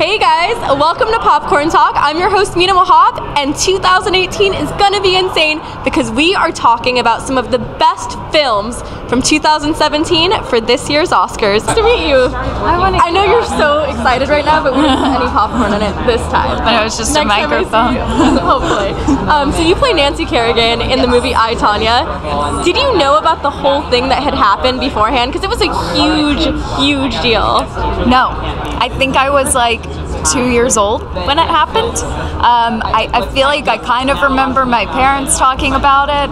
Hey guys, welcome to Popcorn Talk. I'm your host Mina Wahab, and 2018 is gonna be insane because we are talking about some of the best films from 2017 for this year's Oscars. Nice to meet you. I know you're so excited right now, but we didn't put any popcorn in it this time. But it was just a microphone. Hopefully. So you play Nancy Kerrigan in the movie I, Tonya. Did you know about the whole thing that had happened beforehand? Because it was a huge deal. No. I think I was like 2 years old when it happened. I feel like I kind of remember my parents talking about it,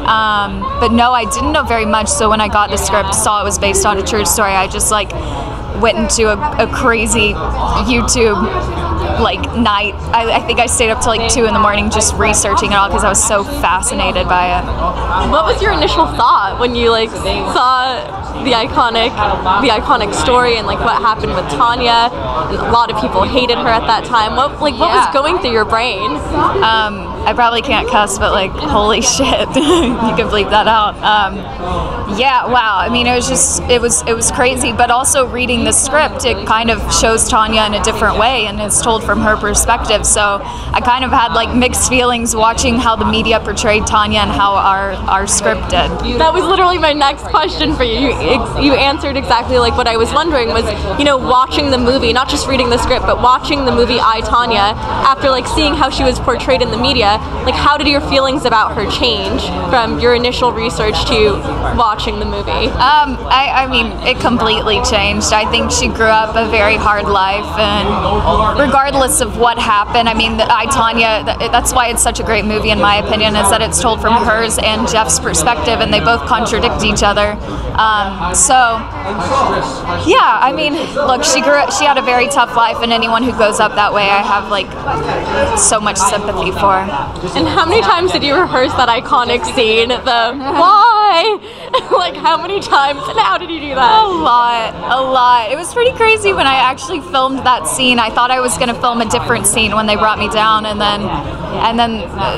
but no, I didn't know very much. So when I got the script, saw it was based on a true story, I just like went into a crazy YouTube night. I think I stayed up till like 2 in the morning just researching it all because I was so fascinated by it. What was your initial thought when you saw the iconic story and what happened with Tonya? A lot of people hated her at that time. What was going through your brain? I probably can't cuss, but holy shit, you can bleep that out. Yeah, wow. I mean, it was crazy. But also reading the script, it kind of shows Tonya in a different way, and it's told from her perspective. So I kind of had mixed feelings watching how the media portrayed Tonya and how our script did. That was literally my next question for you. You answered exactly what I was wondering was, watching the movie, not just reading the script, but watching the movie I, Tonya, after seeing how she was portrayed in the media, how did your feelings about her change from your initial research to watching the movie? I mean, it completely changed. I think she grew up a very hard life, and regardless of what happened, I mean, I, Tonya, that's why it's such a great movie in my opinion, is that it's told from hers and Jeff's perspective, and they both contradict each other. So, yeah, I mean, look, she had a very tough life, and anyone who goes up that way, I have so much sympathy for. And how many times did you rehearse that iconic scene, the why? How many times, and how did you do that? A lot. It was pretty crazy when I actually filmed that scene. I thought I was going to film a different scene when they brought me down, and then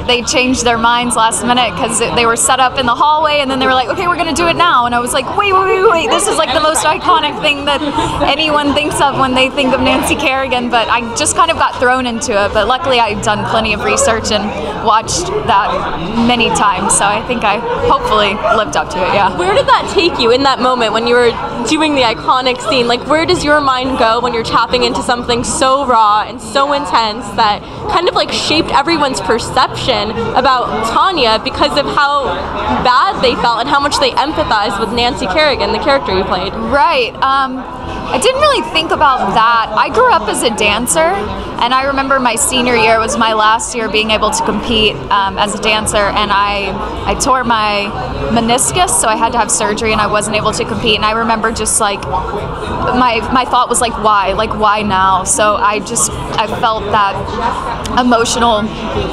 they changed their minds last minute because they were set up in the hallway, and then they were like, okay, we're going to do it now. And I was like, wait, this is the most iconic thing that anyone thinks of when they think of Nancy Kerrigan, but I just kind of got thrown into it. But luckily I'd done plenty of research and watched that many times, so I think I hopefully lived up to it, yeah. Where did that take you in that moment when you were doing the iconic scene? Where does your mind go when you're tapping into something so raw and so intense that kind of shaped everyone's perception about Tonya because of how bad they felt and how much they empathized with Nancy Kerrigan, the character you played? Right. I didn't really think about that. I grew up as a dancer, and I remember my senior year was my last year being able to compete as a dancer, and I tore my meniscus, so I had to have surgery, and I wasn't able to compete. And I remember just my thought was why now? So I felt that emotional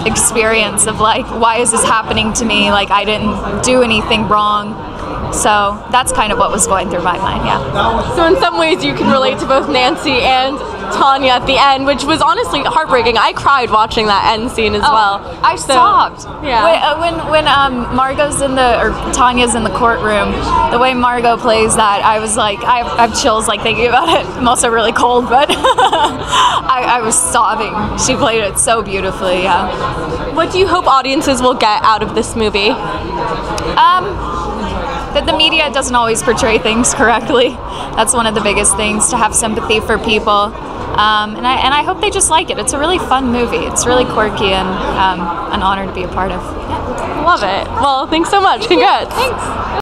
experience of why is this happening to me? I didn't do anything wrong. So that's kind of what was going through my mind, yeah. So in some ways you can relate to both Nancy and Tonya at the end, which was honestly heartbreaking. I cried watching that end scene as well. I sobbed. Yeah. When Tonya's in the courtroom, the way Margot plays that, I was I have chills thinking about it. I'm also really cold, but I was sobbing. She played it so beautifully, yeah. What do you hope audiences will get out of this movie? That the media doesn't always portray things correctly. That's one of the biggest things, to have sympathy for people. And I hope they just like it. It's a really fun movie. It's really quirky and an honor to be a part of. Love it. Well, thanks so much. Congrats. Thanks.